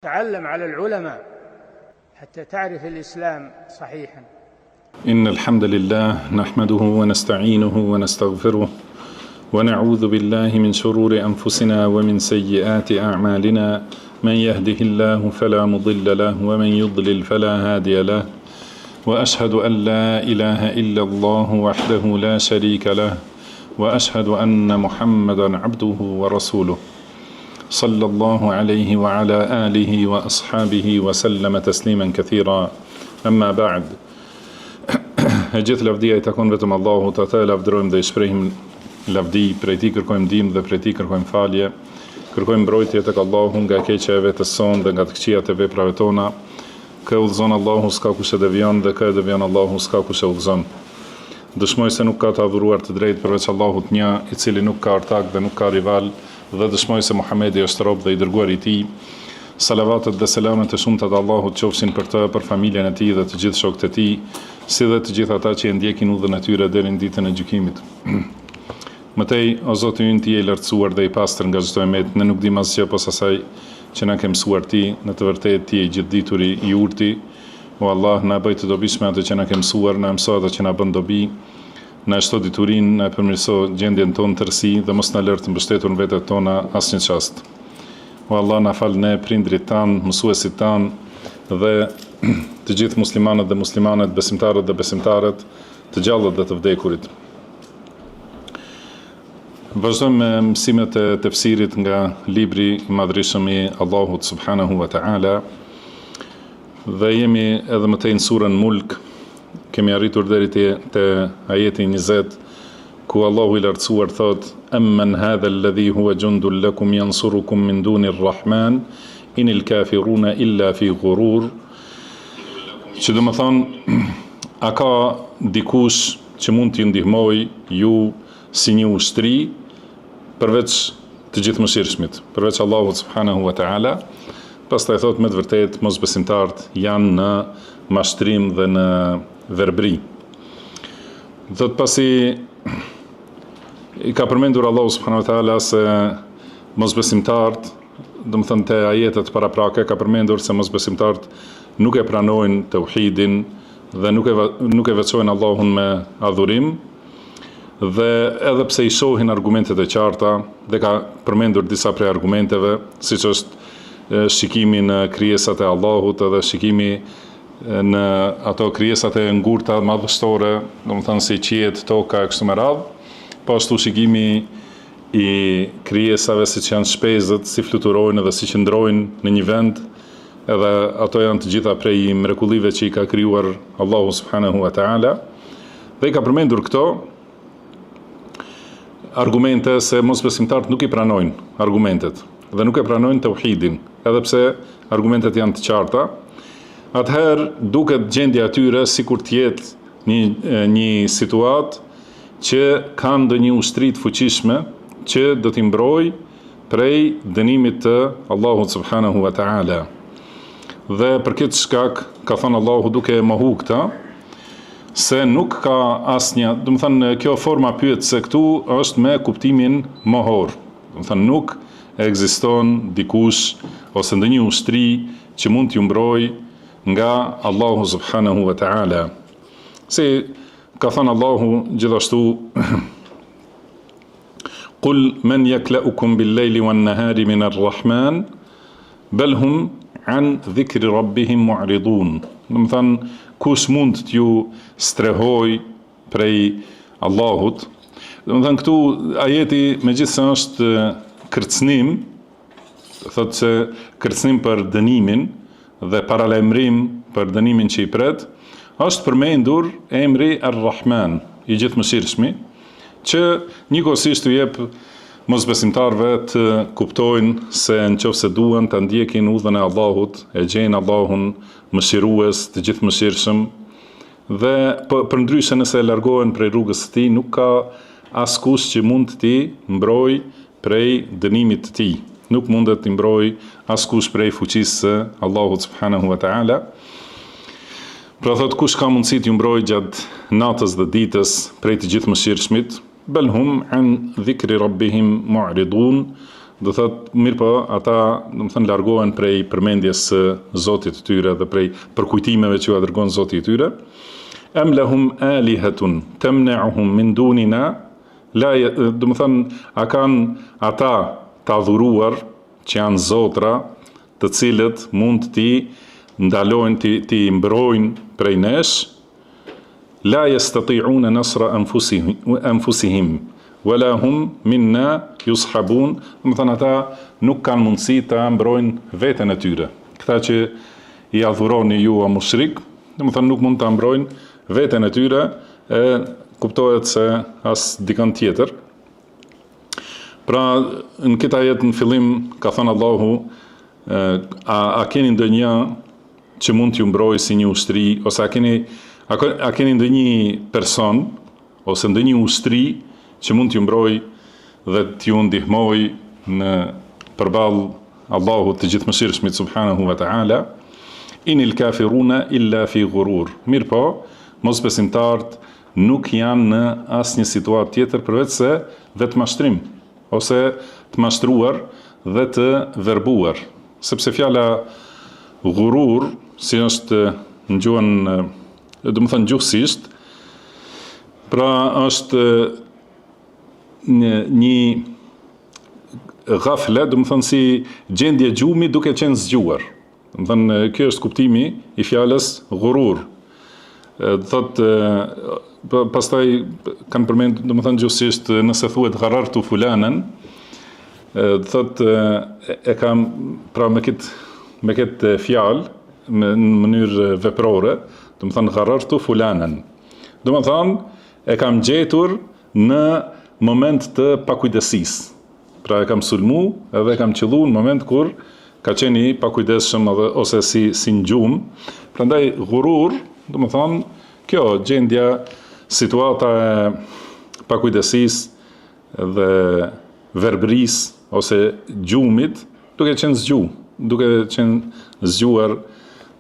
تعلم على العلماء حتى تعرف الإسلام صحيحا. إن الحمد لله نحمده ونستعينه ونستغفره ونعوذ بالله من شرور أنفسنا ومن سيئات أعمالنا من يهده الله فلا مضل له ومن يضلل فلا هادي له وأشهد أن لا إله إلا الله وحده لا شريك له وأشهد أن محمدا عبده ورسوله صلى الله عليه وعلى آله وأصحابه وسلم تسليما كثيرا أما بعد. E gjithë lavdia I takon vetëm Allahut, atë lavdërojmë dhe I shprehim lavdi, prej Tij kërkojmë ndihmë dhe prej Tij kërkojmë falje. Kërkojmë mbrojtje tek Allahu nga keqja e vetes son dhe nga të këqijat e veprave tona. Kë udhëzon Allahu s'ka kush e devion dhe kë e devion Allahu s'ka kush e udhëzon. Dëshmoj se nuk ka të adhuruar të drejtë përveç Allahut një, I cili nuk ka ortak dhe nuk ka rival, dhe dëshmoj se Muhamedi është rob dhe I dërguar I Tij. Salavatet dhe selamet e shumta të Allahut qofshin për të, për familjen e tij dhe të gjithë shokët e tij, si dhe të gjithë ata që e ndjekin udhën e tyre deri në ditën e gjykimit. Mëtej, o Zoti ynë, Ti je I lartësuar dhe I pastër nga çdo emet, ne nuk dim asgjë posa asaj që na ke mësuar Ti, në të vërtetë Ti je gjithdituri I urti. O Allah, na bëj të dobishme atë që na ke mësuar, na mëso atë që na bën dobi, na shto diturinë, na përmirëso gjendjen tonë tërësi dhe mos na lër të mbështetur në vetët tona asnjë çast. O Allah, na fal ne, prindrit tanë, mësuesit tanë dhe të gjithë muslimanët dhe muslimanet, besimtarët dhe besimtarët, të gjallët dhe të vdekurit. Vazhdojmë me mësimet e tefsirit nga libri I madhrishëm I Allahut subhanahu wa ta'ala dhe jemi edhe më tej në surën Mulk. Kemi arritur deri te ajeti 20 ku Allahu I lartësuar thot: "Amman hadha alladhi huwa jundul lakum yansurukum min dunir rahman inil kafiruna illa fi ghurur." Që do më thonë, a ka dikush që mund t'ju ndihmoj ju si një ushtri përveç të gjithë mëshirshmit, përveç Allahut subhanahu wa ta'ala. Pastaj thot me të vërtet mosbesimtarët janë në mashtrim dhe në verbri. Thot pasi I ka përmendur Allahu subhanahu wa ta'ala se mosbesimtarët, do më thënë te ajetet paraprake, ka përmendur se mosbesimtarët nuk e pranojnë tauhidin dhe nuk e veçojnë Allahun me adhurim, dhe edhe pse I shohin argumentet e qarta, dhe ka përmendur disa prej argumenteve, siç është shikimi në krijesat e Allahut edhe shikimi në ato krijesat e ngurta madhështore, domethënë si qiejt, toka e kështu me radhë, po ashtu shikimi I krijesave siç janë shpezët, si fluturojnë dhe si qëndrojnë në një vend, edhe ato janë të gjitha prej mrekullive që I ka krijuar Allahu subhanahu wa ta'ala. Dhe I ka përmendur këto argumente se mosbesimtarët nuk I pranojnë argumentet dhe nuk e pranojnë tauhidin, edhe pse argumentet janë të qarta. Atëherë duket gjendja e tyre sikur të jetë një situatë që kanë ndonjë ushtri të fuqishme që do t'i mbroj prej dënimit të Allahut subhanahu wa ta'ala. Dhe për këtë shkak ka thënë Allahu duke e mohu këta, se nuk ka asnjë, do të thënë kjo forma pyetëse këtu është me kuptimin mohor. Do të thënë nuk ekziston dikush ose ndonjë ushtri që mund t'ju mbroj nga Allahu subhanahu wa ta'ala. Si ka thënë Allahu gjithashtu: "Qul man yakla'ukum bil-layli wan-nahari min ar-rahman bal hum an dhikri rabbihim mu'ridun." Do të thënë, kush mund t'ju strehoj prej Allahut. Do të thënë këtu ajeti megjithëse është kërcënim, thotë se kërcënim për dënimin dhe paralajmërim për dënimin që I pret, është përmendur emri Ar-Rahman, I gjithëmëshirshmi, që njëkohësisht u jep mosbesimtarëve të kuptojnë se nëse duan ta ndjekin udhën e Allahut, e gjejnë Allahun mëshirues, të gjithëmëshirshëm, dhe përndryshe nëse e largohen prej rrugës së Tij, nuk ka askush që mund t'i mbroj prej dënimit të Tij. Nuk mundet t'i mbroj askush prej fuqisë së Allahut subhanahu wa ta'ala. Pra thot, kush ka mundësi t'ju mbroj gjatë natës dhe ditës prej të gjithëmëshirshmit, bel hum an dhikri rabbihim mu'ridun, do thot mirë po, ata do të thënë largohen prej përmendjes së Zotit të tyre dhe prej përkujtimeve që ja dërgon Zoti i tyre. Am lahum alihatun tamna'uhum min dunina, do të thënë a kanë ata të adhuruar që janë zotra, të cilët mund t'i ndalojnë, t'i mbrojnë prej nesh. La yastati'una nasra anfusihim wala hum minna yushabun, do të thënë ata nuk kanë mundësi ta mbrojnë veten e tyre. Këta që i adhuroni ju o mushrik, do të thënë nuk mund ta mbrojnë veten e tyre, e kuptohet se as dikën tjetër. Pra në këtë ajet në fillim ka thënë Allahu, a keni ndonjë që mund t'ju mbrojë si një ushtri, ose a keni ndonjë person ose ndonjë ushtri që mund t'ju mbrojë dhe t'ju ndihmoj në përballë Allahut të gjithëmëshirshmit subhanahu wa ta'ala. Inil kafiruna illa fi ghurur. Mirë po, mosbesimtarët nuk janë në asnjë situatë tjetër përveç se vetë mashtrim, ose të mashtruar dhe të verbuar. Sepse fjala ghurur, si është në gjuhën, do të thënë gjuhësisht, pra është një ghafle, do të thënë si gjendje gjumi duke qenë zgjuar. Do të thënë ky është kuptimi i fjalës ghurur. Pastaj kanë përmendur, do të thënë gjuhësisht, nëse thuhet gharartu fulanen, e kam pra me këtë fjalë në mënyrë veprore, do të thënë gharartu fulanen. Do të thënë e kam gjetur në moment të pakujdesisë. Pra e kam sulmu edhe e kam qellu në moment kur ka qenë i pakujdesshëm ose si në gjumë. Prandaj ghurur, do të thënë kjo gjendja, situata e pakujdesisë dhe verbrisë ose gjumit, duke qenë zgjuar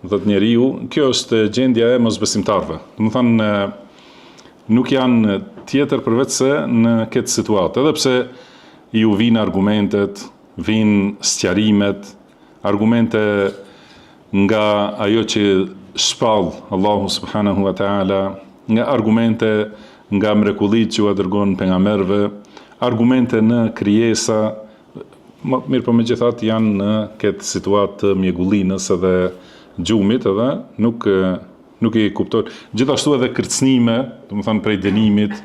dhe njeriu, kjo është gjendja e mosbesimtarëve. Do të thënë nuk janë tjetër përveç se në këtë situatë, edhe pse ju vinë argumentet, vinë sqarimet, argumente nga ajo që shpall Allahu subhanahu wa ta'ala, nga argumente nga mrekullitë që u dërgon pejgamberëve, argumente në krijesa, mirë po megjithatë janë në këtë situatë të mjegullinës edhe gjumit, edhe nuk i kuptojnë. Gjithashtu edhe kërcënime, do të thënë prej dënimit,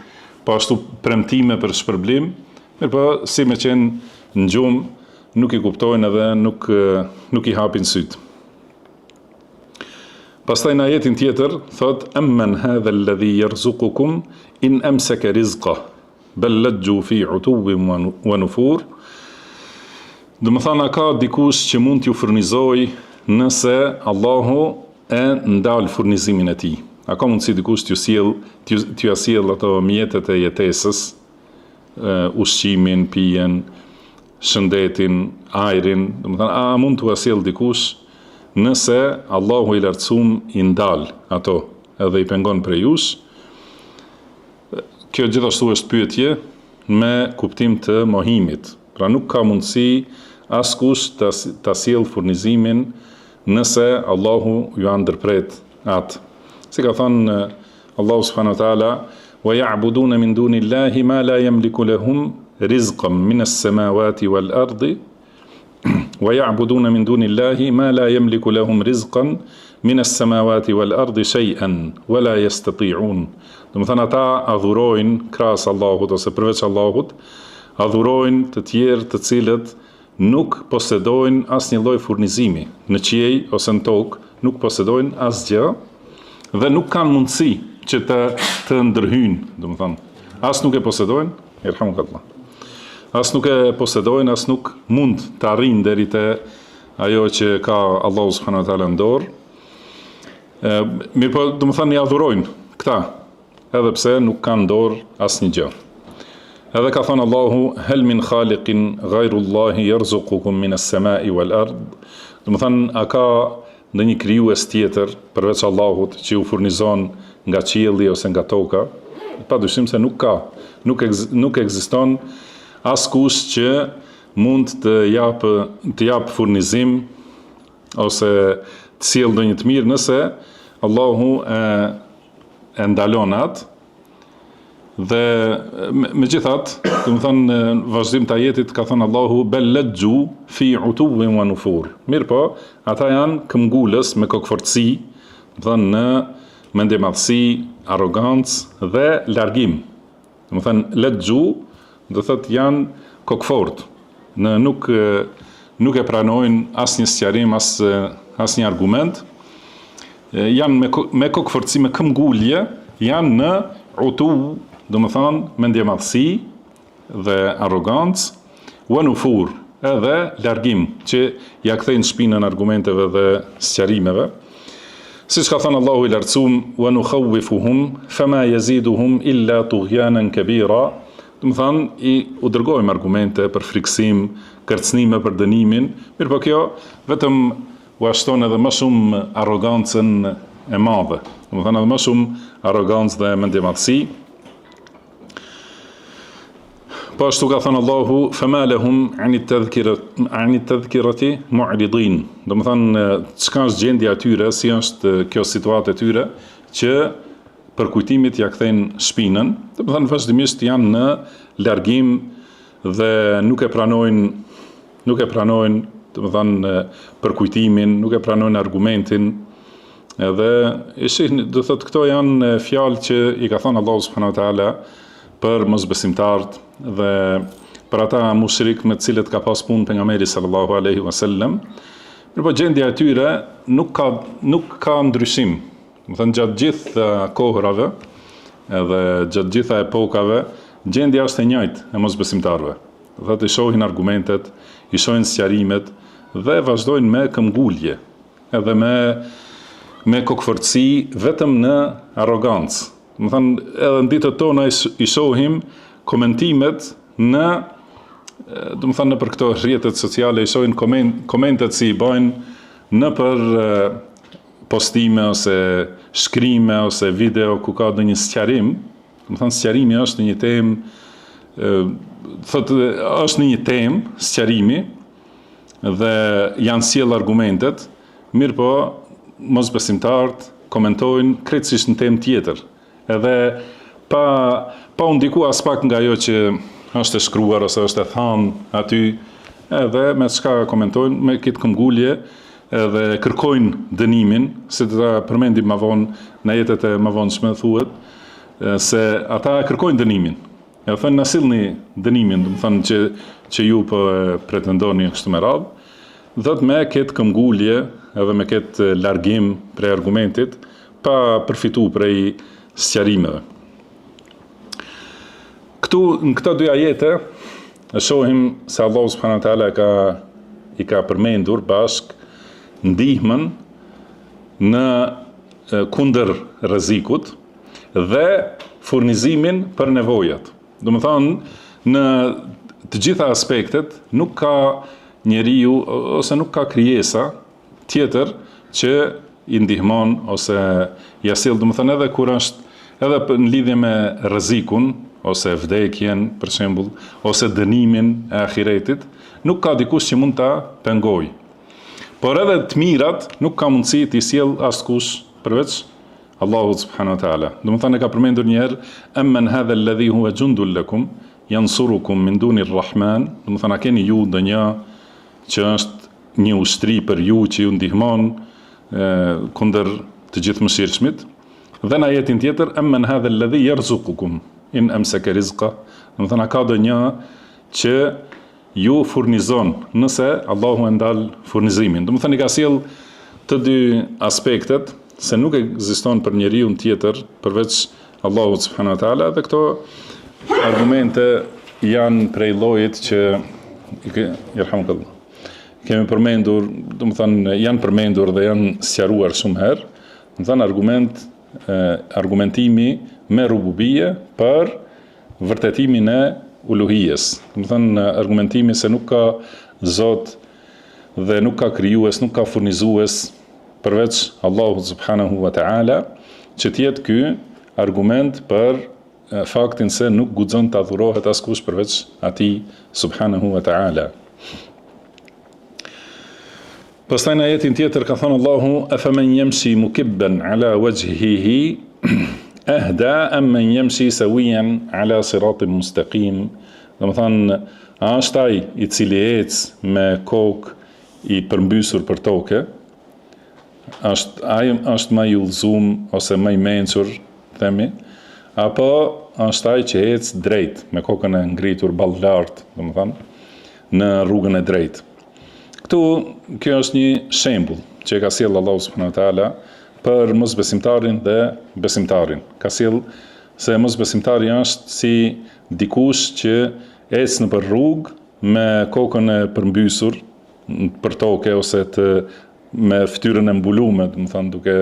po ashtu premtime për shpërblim, mirë po si me qenë në gjumë, nuk i kuptojnë edhe nuk i hapin sytë. Pastaj në ajetin tjetër thot amman hadha alladhi yarzuqukum in amsaka rizqah bal lajju fi utuwwin wa nufur. Do të thënë ka dikush që mund t'ju furnizoj nëse Allahu e ndal furnizimin e tij. A ka mundësi dikush t'ju sjell ato mjetet e jetesës, ushqimin, pijen, shëndetin, ajrin, do të thënë a mund t'u sjell dikush nëse Allahu i lartësuam i ndal ato edhe i pengon prej jush? Kjo gjithashtu është pyetje me kuptim të mohimit. Pra nuk ka mundësi askush ta sjell furnizimin nëse Allahu ju ndërpret atë. Si ka thënë Allahu subhanahu wa taala, wa ya'buduna min dunillahi ma la yamliku lahum rizqan min as-samawati wal ardi wa ya'buduna min dunillahi ma la yamliku lahum rizqan min as-samawati wal ardi shay'an wa la yastati'un. Do të thënë ata adhurojnë krahas Allahut ose përveç Allahut, adhurojnë të tjerë të cilët nuk posedojnë asnjë lloj furnizimi në qiell ose në tokë, nuk posedojnë asgjë dhe nuk kanë mundësi që të ndërhyjnë, do të thënë, as nuk e posedojnë, irhamukallah. As nuk e posedojnë, as nuk mund të arrijnë deri te ajo që ka Allahu subhanahu wa taala në dorë. Mirë po, do të thënë i adhurojnë këta, edhe pse nuk kanë dorë asnjë gjë. Edhe ka thënë Allahu, hel min khaliqin ghayru Allahi yarzuqukum min as-sama'i wal ard. Do të thënë, a ka ndonjë krijues tjetër përveç Allahut që ju furnizon nga qielli ose nga toka? Padyshim se nuk ka. Nuk ekziston askush që mund të jap furnizim ose të sjellë ndonjë të mirë nëse Allahu e ndalon atë. Dhe megjithatë, domethënë në vazhdim të ajetit ka thënë Allahu bel lajju fi utuwin wa nufur. Mirë po, ata janë këmbgulës me kokfortësi, domethënë në mendjemadhësi, arrogancë dhe largim. Domethënë lajju do thotë janë kokfort, nuk e pranojnë asnjë sqarim, asnjë argument. Janë me kokfortësi, me këmbgulje, janë në utu, do më thonë mendjemadhësi dhe arrogancë, wa nufur, edhe largim, që ja kthejnë shpinën argumenteve dhe sqarimeve. Siç ka thënë Allahu i lartësuar, wa nukhawwifuhum fama yaziduhum illa tughyanan kabira. Do më thonë u dërgojmë argumente për friksim, kërcënime për dënimin, mirë po kjo vetëm u ashton edhe më shumë arrogancën e madhe. Do më thonë edhe më shumë arrogancë dhe mendjemadhësi. Po ashtu ka thënë Allahu, fama lahum ani tadhkirati mu'ridin. Do më thënë, çka është gjendja e tyre, si është kjo situatë e tyre, që për kujtimit ja kthejnë shpinën. Do më thënë, vazhdimisht janë në largim dhe nuk e pranojnë, do më thënë, për kujtimin, nuk e pranojnë argumentin. Edhe do thotë këto janë fjalë që i ka thënë Allahu subhanahu wa taala për mosbesimtarët dhe për ata mushrik me të cilët ka pas punë pejgamberi sallallahu alaihi wasallam. Por gjendja e tyre nuk ka ndryshim. Do thënë gjatë gjithë kohërave edhe gjatë gjitha epokave, gjendja është e njëjtë e mosbesimtarëve. Do thotë i shohin argumentet, i shohin sqarimet dhe vazhdojnë me këmbgulje, edhe me kokfortësi vetëm në arrogancë. Do thënë edhe në ditët tona i shohim komentimet do më thënë në për këto rrjetet sociale, i shohin komentet si i bajnë në për postime ose shkrime ose video ku ka ndonjë sqarim. Do më thënë sqarimi është një temë, është një temë sqarimi dhe janë sjell argumentet, mirë po mosbesimtarët komentojnë krejtësisht në temë tjetër. Edhe pa u ndiku as pak nga ajo që është e shkruar ose është e thënë aty, edhe me çka komentojnë, me këtë këmbgulje, edhe kërkojnë dënimin, si të ta përmendim më vonë në jetët e më vonshme thuhet, se ata kërkojnë dënimin. E thënë na sillni dënimin, do të thonë që ju po pretendoni kështu me radhë, dhe me këtë këmbgulje edhe me këtë largim prej argumentit, pa përfitu prej sqarimeve. Në këto dy ajete e shohim se Allahu subhanahu wa taala i ka përmendur bashk ndihmën në kundër rrezikut dhe furnizimin për nevojat. Do të thonë, në të gjitha aspektet nuk ka njeriu ose nuk ka krijesa tjetër që i ndihmon ose ja sjell, do të thonë edhe kur është edhe në lidhje me rrezikun ose vdekjen, për shembull, ose dënimin e ahiretit, nuk ka dikush që mund ta pengojë. Por edhe të mirat nuk ka mundësi t'i sjell askush përveç Allahut subhanahu wa taala. Do të thonë ka përmendur një herë, amman hadha alladhi huwa jundul lakum yansurukum min duni rrahman, do të thonë keni ju ndonjë që është një ushtri për ju që ju ndihmon kundër të gjithë mëshirshmit. Dhe në ajetin tjetër, amman hadha alladhi yarzuqukum in amsaka rizqa, do të thonë ka ndonjë që ju furnizon nëse Allahu e ndal furnizimin. Do të thonë ka sjell të dy aspektet, se nuk ekziston për njeriu tjetër përveç Allahut subhanahu wa taala, dhe këto argumente janë prej llojit që kemi përmendur, do të thonë janë përmendur dhe janë sqaruar shumë herë. Do të thonë argumentimi me rububie për vërtetimin e uluhijes. Do të thonë argumentimi se nuk ka Zot dhe nuk ka krijues, nuk ka furnizues përveç Allahut subhanahu wa taala, që të jetë ky argument për faktin se nuk guxon të adhurohet askush përveç atij subhanahu wa taala. Pastaj në ajetin tjetër ka thënë Allahu: "Afaman yamshi mukibban ala wajhihi ahda amman yamshi sawiyan ala siratin mustaqim." Domethënë, a është ai i cili ecë me kokë i përmbysur për tokë, është më i udhëzuar ose më i mençur, themi, apo është ai që ecë drejt me kokën e ngritur ballë lart, domethënë në rrugën e drejtë. Kjo është një shembull që ka sjellë Allahu subhanahu wa taala për mosbesimtarin dhe besimtarin. Ka sjellë se mosbesimtari është si dikush që ecë nëpër rrugë me kokën e përmbysur për tokë ose me fytyrën e mbuluar, domethënë duke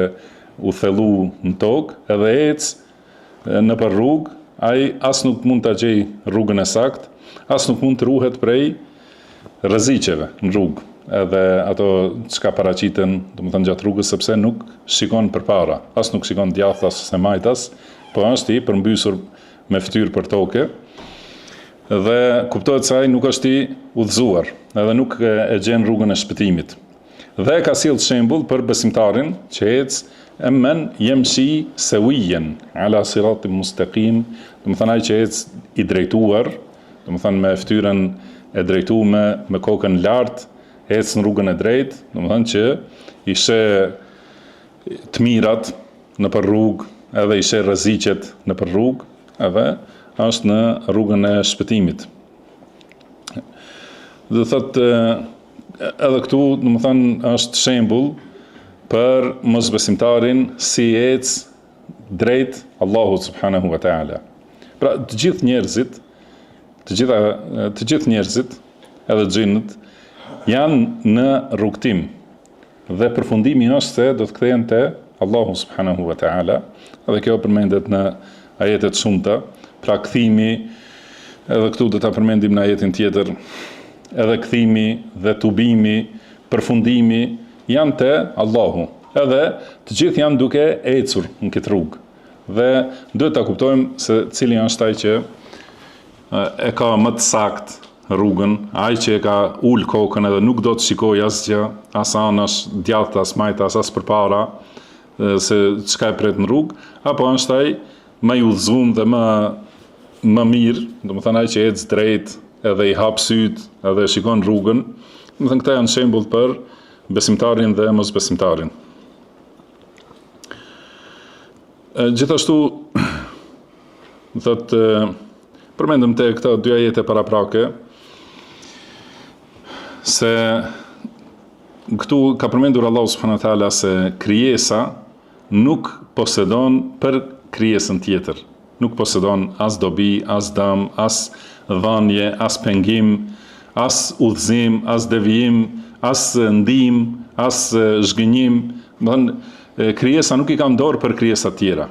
u thelluar në tokë, edhe ecë nëpër rrugë, ai as nuk mund ta gjejë rrugën e saktë, as nuk mund të ruhet prej rreziqeve në rrugë. Edhe ato çka paraqiten, domethënë gjatë rrugës, sepse nuk shikon përpara, as nuk shikon djathtas ose majtas, po është i përmbysur me fytyrë për tokë. Dhe kuptohet se ai nuk është i udhëzuar, edhe nuk e gjen rrugën e shpëtimit. Dhe ka sjell shembull për besimtarin që ecë amman yamshi sawiyan ala siratin mustaqim, domethënë ai që ecë i drejtuar, domethënë me fytyrën e drejtuar me kokën lart, ecë në rrugën e drejtë, domethënë që i sheh të mirat nëpër rrugë, edhe i sheh rreziqet nëpër rrugë, edhe është në rrugën e shpëtimit. Do thotë edhe këtu, domethënë është shembull për mosbesimtarin si ecë drejt Allahut subhanahu wa taala. Pra të gjithë njerëzit, edhe xhinët, janë në rrugtim dhe përfundimi është se do të kthehen te Allahu subhanahu wa taala, dhe kjo përmendet në ajetet shumëta. Pra kthimi, edhe këtu do ta përmendim në ajetin tjetër, edhe kthimi dhe tubimi, përfundimi janë te Allahu, edhe të gjithë janë duke ecur në këtë rrugë. Dhe duhet ta kuptojmë se cili është ai që e ka më të saktë rrugën, ai që e ka ul kokën edhe nuk do të shikojë asgjë, as anash, djathtas, majtas, as përpara, se çka e pret në rrugë, apo është ai më i udhëzuar dhe më mirë, domethënë ai që ecë drejt, edhe i hap syt, edhe shikon rrugën. Domethënë këta janë shembull për besimtarin dhe mosbesimtarin. Gjithashtu, thotë, përmendëm te këto dy ajete paraprake, se këtu ka përmendur Allahu subhanahu wa taala se krijesa nuk posedon për krijesën tjetër. Nuk posedon as dobi, as dëm, as dhanje, as pengim, as udhëzim, as devijim, as ndihmë, as zhgënjim. Domethënë krijesa nuk i ka dorë për krijesa tjera.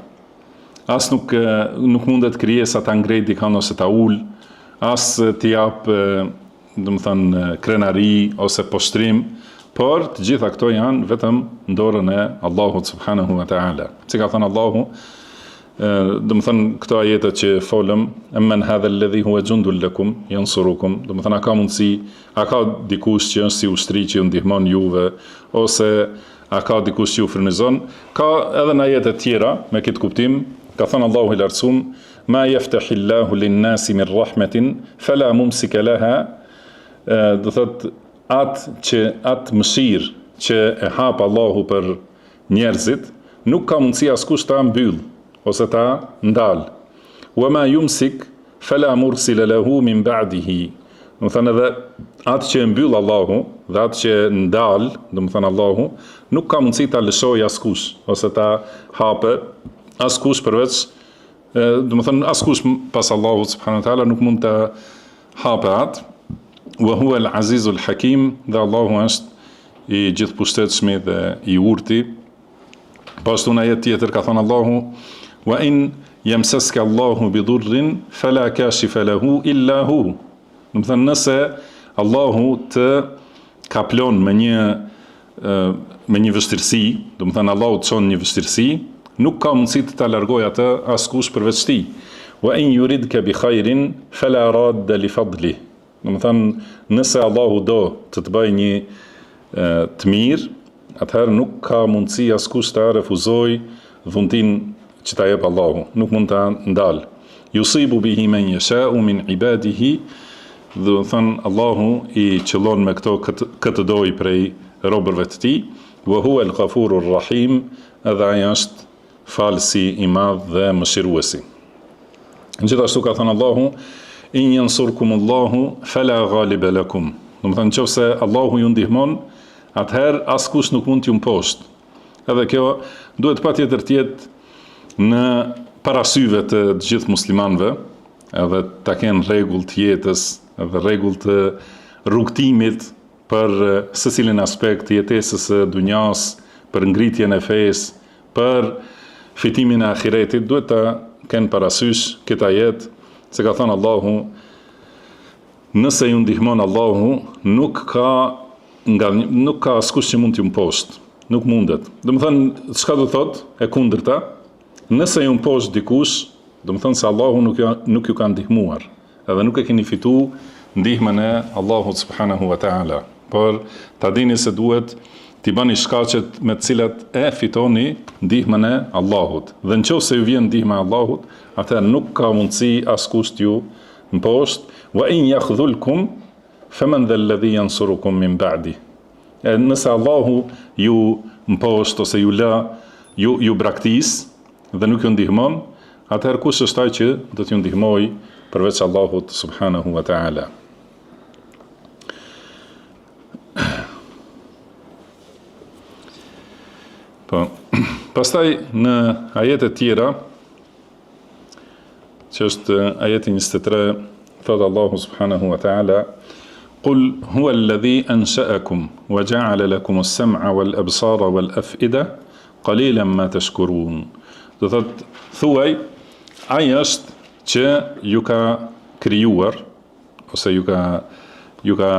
As nuk mundet krijesa ta ngrejë dikon ose ta ul, as t'i jap domethënë krenari ose poshtrim, por të gjitha këto janë vetëm në dorën e Allahut subhanahu wa taala. Si ka thënë Allahu, domethënë këto ajete që folëm, amman hadha alladhi huwa jundul lakum yansurukum, domethënë a ka dikush që është si ushtri që ju ndihmon juve, ose a ka dikush që ju frymëzon? Ka edhe në ajete tjera me këtë kuptim. Ka thënë Allahu i lartësuar: ma yaftahillahu lin-nasi min rahmatin fala mumsika laha. Do thot atë mëshirë që e hap Allahu për njerëzit, nuk ka mundësi askush ta mbyll ose ta ndal. Wa ma yumsik fala mursila lahu min ba'dihi. Do thënë edhe atë që e mbyll Allahu dhe atë që ndal, do thënë Allahu, nuk ka mundësi ta lëshojë askush ose ta hape askush përveç, do thënë askush pas Allahut subhanahu wa taala nuk mund ta hape atë. Wa huwa al-azizul hakim, dhe Allahu është i gjithëpushtetshëm dhe i urti. Po ashtu në ajet tjetër ka thënë Allahu: wa in yamsaska Allahu bidurrin fala kashifa lahu illa hu. Do të thënë nëse Allahu të kaplon me një vështirësi, do të thënë Allahu të çon një vështirësi, nuk ka mundësi të ta largojë atë askush përveç tij. Wa in yuridka bi khairin fala radda li fadlihi. Domethënë, nëse Allahu do të bëj një të mirë, atëherë nuk ka mundësi askush të refuzoj dhuntin që ta jep Allahu, nuk mund ta ndal. Yusibu bihi man yasha'u min ibadihi, do të thënë Allahu i qëllon me këto këtë doj prej robërve të tij, wa huwa al-ghafurur rahim, edhe ai është falësi i madh dhe mëshiruesi. Gjithashtu ka thënë Allahu, in yansurkumullahu fala ghaliba lakum. Do të thënë nëse Allahu ju ndihmon, atëherë askush nuk mund t'ju mposht. Edhe kjo duhet patjetër të jetë në parasyve të gjithë muslimanëve, edhe ta kenë rregull të jetës, edhe rregull të rrugtimit për secilin aspekt të jetesës së dunjas, për ngritjen e fesë, për fitimin e ahiretit, duhet ta kenë parasysh këta jetë, se ka thënë Allahu, nëse ju ndihmon Allahu, nuk ka askush që mund t'ju mposht, nuk mundet. Do të thënë, çka do thotë e kundërta, nëse ju mposht dikush, do të thënë se Allahu nuk ju ka ndihmuar, edhe nuk e keni fitu ndihmën e Allahut subhanahu wa ta'ala. Por ta dini se duhet t'i bani shkaqet me të cilat e fitoni ndihmën e Allahut. Dhe nëse ju vjen ndihma e Allahut, atëherë nuk ka mundësi askush t'ju mposht. Wa in yakhdhulkum faman dhal ladhi yansurukum min ba'di. Nëse Allahu ju mposht ose ju braktis dhe nuk ju ndihmon, atëherë kush është ai që do t'ju ndihmoj përveç Allahut subhanahu wa ta'ala. Po, pastaj në ajetet tjera, që është ajeti 23, thotë Allahu subhanahu wa ta'ala, Qul huwa alladhi ansha'akum wa ja'ala lakum as-sam'a wal absara wal af'ida qalilan ma tashkurun. Do thotë, thuaj, ai është që ju ka krijuar ose ju ka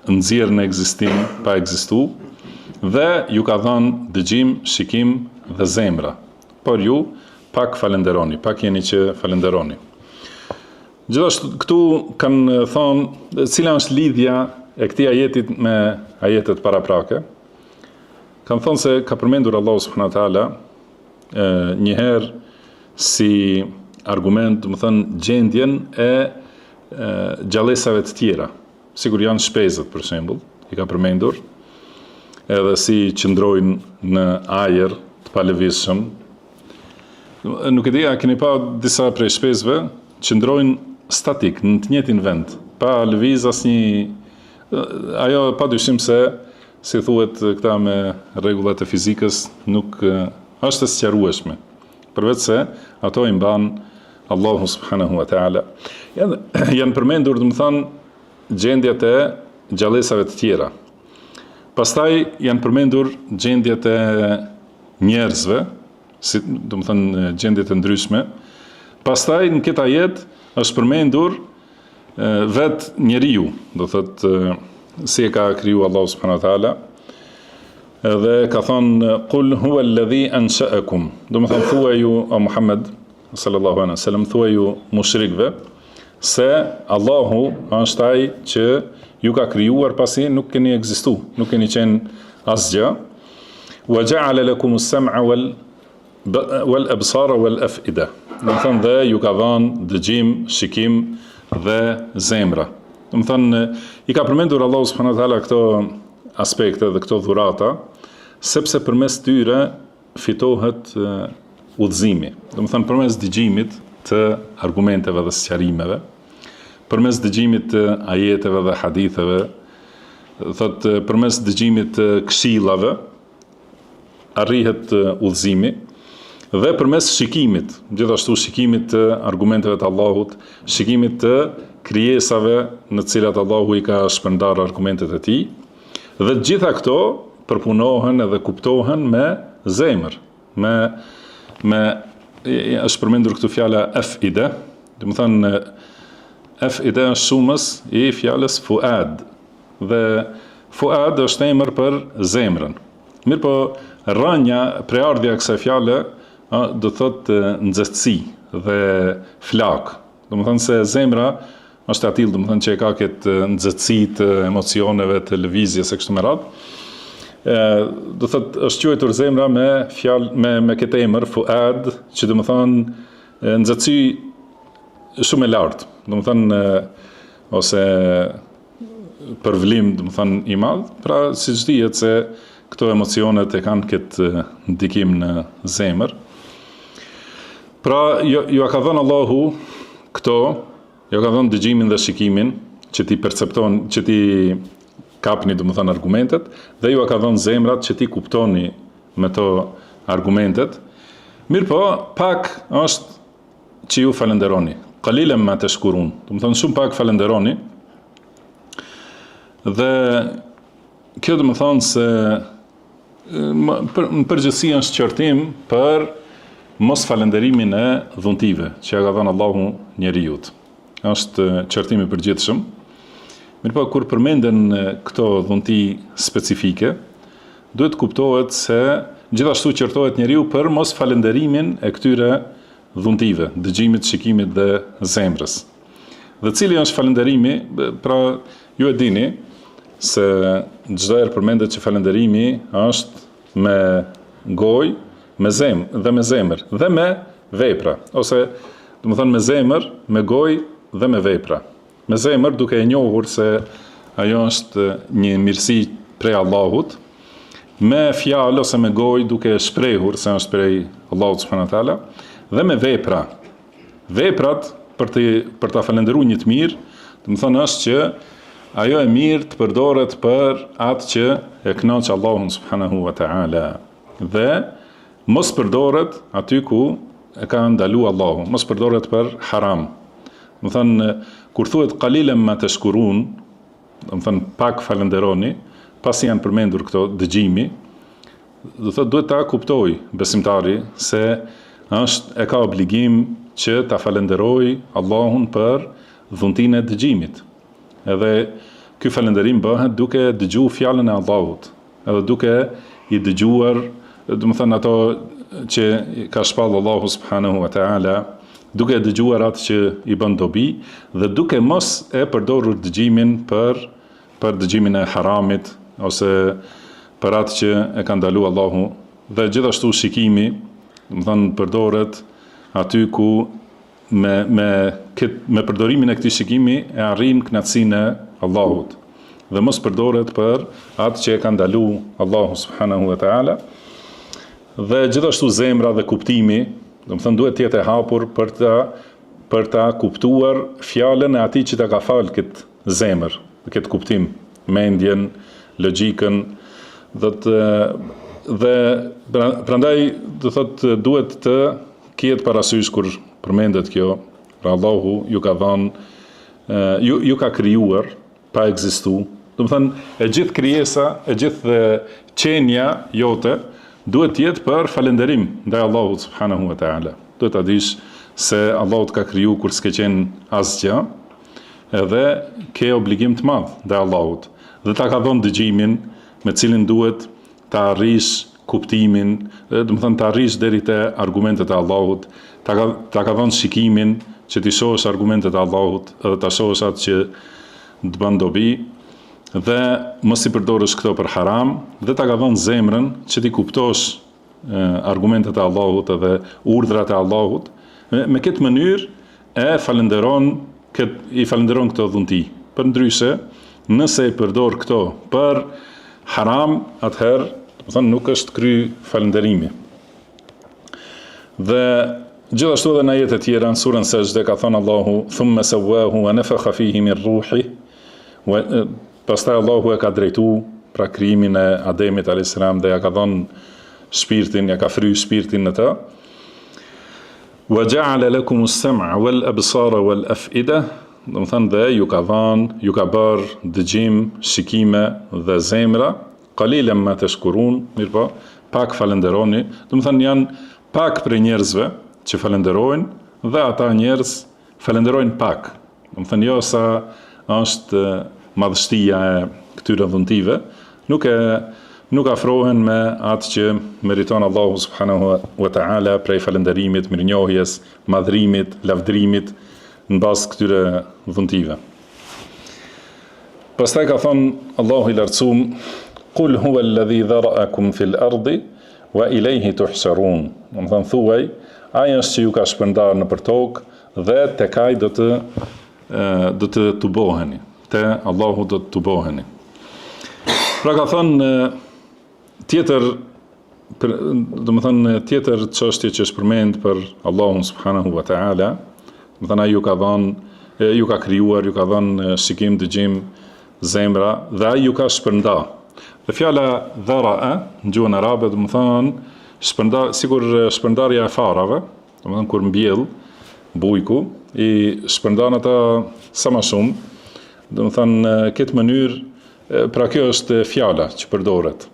nxjerrë në ekzistim pa ekzistu dhe ju ka dhënë dëgjim, shikim dhe zemra. Por ju pak falenderoni, pak jeni që falenderoni. Gjithashtu këtu kanë thonë cila është lidhja e këtij ajetit me ajetet paraprake. Kanë thonë se ka përmendur Allahu subhanahu wa taala njëherë si argument, do të thënë gjendjen e gjallësave të tjera. Sigur janë shpezët për shembull, i ka përmendur, edhe si qëndrojnë në ajër të palëvizshëm. Nuk e di, a keni pa disa prej shpezëve qëndrojnë statik në të njëjtin vend, pa lëviz asnjë. Ajo padyshim se, si thuhet këta me rregullat e fizikës, nuk është e sqarueshme. Përveç se ato i mban Allahu subhanahu wa ta'ala. Janë përmendur, do të thënë, gjendjet e gjallësave të tjera. Pastaj janë përmendur gjendjet e njerëzve, si, do të thënë, gjendjet e ndryshme. Pastaj në këtë ajet është përmendur vetë njeriu, do thotë si e ka kriju Allahu subhanahu wa ta'ala. Dhe ka thonë Qul huwa alladhi ansha'akum. Do të thënë thuaj ju o Muhammed sallallahu alaihi wasallam, thuaj ju mushrikëve se Allahu është ai që ju ka krijuar pasi nuk keni ekzistu, nuk keni qenë asgjë. Wa ja'ala lakum as-sam'a wal absara wal af'ida. Do të thënë dhe ju ka dhënë dëgjim, shikim dhe zemra. Do të thënë i ka përmendur Allahu subhanahu wa taala këto aspekte dhe këto dhurata, sepse përmes tyre fitohet udhëzimi. Do të thënë përmes dëgjimit të argumenteve dhe sqarimeve, përmes dëgjimit të ajeteve dhe haditheve, thotë përmes dëgjimit të këshillave arrihet udhëzimi, dhe përmes shikimit, gjithashtu shikimit të argumenteve të Allahut, shikimit të krijesave në të cilat Allahu i ka shpërndarë argumentet e tij, dhe të gjitha këto përpunohen edhe kuptohen me zemër, është përmendur këtu fjala af'ida, do të thënë af'ida është shumës i fjalës fuad, dhe fuad është emër për zemrën. Mirë po, rënja, preardhja e kësaj fjale do thotë nxehtësi dhe flak. Do të thënë se zemra është atill, domethënë që e ka këtë nxehtësi të emocioneve, të lëvizjes e kështu me radhë. Do thotë është quajtur zemra me fjalë me këtë emër Fuad, që domethënë nxehtësi shumë e lartë, domethënë ose për vlim domethënë i madh, pra siç dihet se këto emocionet e kanë këtë ndikim në zemër. Pra, ju ka dhënë Allahu këto, ju ka dhënë dëgjimin dhe shikimin, që ti perceptoni, që ti kapni domethënë argumentet, dhe ju ka dhënë zemrat që ti kuptoni me to argumentet. Mirë po, pak është që ju falenderoni. Qalilan ma tashkurun. Domethënë shumë pak falenderoni. Dhe kjo domethënë se në përgjithësi është qortim për mos falenderimin e dhuntive që ja ka dhënë Allahu njerëzit. Është qortim i përgjithshëm. Mirëpo kur përmenden këto dhunti specifike, duhet kuptohet se gjithashtu qortohet njeriu për mos falenderimin e këtyre dhuntive, dëgjimit, shikimit dhe zemrës. Dhe cili është falënderimi? Pra, ju e dini se çdo herë përmendet që falënderimi është me gojë, me zemë dhe me zemër dhe me vepra, ose domethënë me zemër, me gojë dhe me vepra. Me zemër duke e njohur se ajo është një mirësi prej Allahut, me fjalë ose me gojë duke e shprehur se është prej Allahut subhanahu wa taala, dhe me vepra. Veprat për ta falendëruar një të mirë, domethënë është që ajo e mirë të përdoret për atë që e kënaq Allahun subhanahu wa taala. Dhe mos përdoret aty ku e ka ndaluar Allahu, mos përdoret për haram. Do thënë kur thuhet qalilan ma tashkurun, do thënë pak falenderoni, pasi janë përmendur këto dëgjimi, do thotë duhet ta kuptoj besimtari se e ka obligim që ta falenderoj Allahun për dhuntinë e dëgjimit. Edhe ky falenderim bëhet duke dëgjuar fjalën e Allahut, edhe duke i dëgjuar domethënë ato që ka shpallë Allahu subhanahu wa taala, duke dëgjuar atë që i bën dobi dhe duke mos e përdorur dëgjimin për dëgjimin e haramit ose për atë që e ka ndaluar Allahu, dhe gjithashtu shikimi, domethënë përdoret aty ku me përdorimin e këtij shikimi e arrin kënaqësinë e Allahut dhe mos përdoret për atë që e ka ndaluar Allahu subhanahu wa taala. Dhe gjithashtu zemra dhe kuptimi, domethënë duhet të jetë e hapur për ta kuptuar fjalën e atij që ta ka fal këtë zemër, këtë kuptim, mendjen, logjikën, dhe prandaj do thotë duhet të ketë parasysh kur përmendet kjo, pra Allahu ju ka dhënë, ju ka krijuar pa ekzistuar. Domethënë e gjithë krijesa, e gjithë qenia jote duhet të jetë për falënderim ndaj Allahut subhanahu wa taala. Duhet ta dish se Allahu të ka kriju kur s'ke qenë asgjë, edhe ke obligim të madh ndaj Allahut. Dhe ta ka dhënë dëgjimin me cilin duhet ta arrish kuptimin, domethënë ta arrish deri te argumentet e Allahut, ta ka dhënë shikimin që ti shohësh argumentet e Allahut, edhe ta shohësh atë që të bën dobi, dhe mos i përdorësh këto për haram, dhe ta ka dhënë zemrën që ti kuptosh argumentet e Allahut edhe urdhrat e Allahut. Me këtë mënyrë i falenderon këto dhunti. Përndryshe, nëse i përdor këto për haram, atëherë nuk është kry falenderimi. Dhe gjithashtu edhe në ajete tjera në surën Sejdë ka thënë Allahu thumma sawwahu wa nafakha fihi min ruhi, pastaj Allahu e ka drejtu pra krijimin e Ademit a.s. dhe ja ka dhënë shpirtin, ja ka fry shpirtin në të. Wa ja'ala lakum as-sam'a wal absara wal af'ida, do të thënë dhe ju ka dhënë, ju ka bërë dëgjim, shikime dhe zemra. Qalilan ma tashkurun, mirëpo pak falenderoni, do të thënë janë pak për njerëzve që falenderojnë dhe ata njerëz falenderojnë pak. Do të thënë jo sa është madhështia e këtyre dhuntive, nuk afrohen me atë që meriton Allahu subhanahu wa ta'ala prej falenderimit, mirënjohjes, madhrimit, lavdrimit në bazë këtyre dhuntive. Pastaj ka thonë Allahu i lartësuar, "Qul huwa alladhi dhara'akum fil ardi wa ilayhi tuhsharun." Do të thonë thuaj, ai është që ju ka shpërndar nëpër tokë dhe tek ai do të tuboheni. Te Allahu do të tuboheni. Pra ka thonë tjetër tjetër çështje që është përmend për Allahun subhanahu wa taala, do të thonë ai ju ka krijuar, ju ka dhënë shikim, dëgjim, zemra dhe ai ju ka shpërnda. Dhe fjala dhara'a në gjuhën arabe do të thonë sikur shpërndarja e farave, do të thonë kur mbjell bujku i shpërndan ata sa më shumë, do të thonë këtë mënyrë, pra kjo është fjala që përdoret,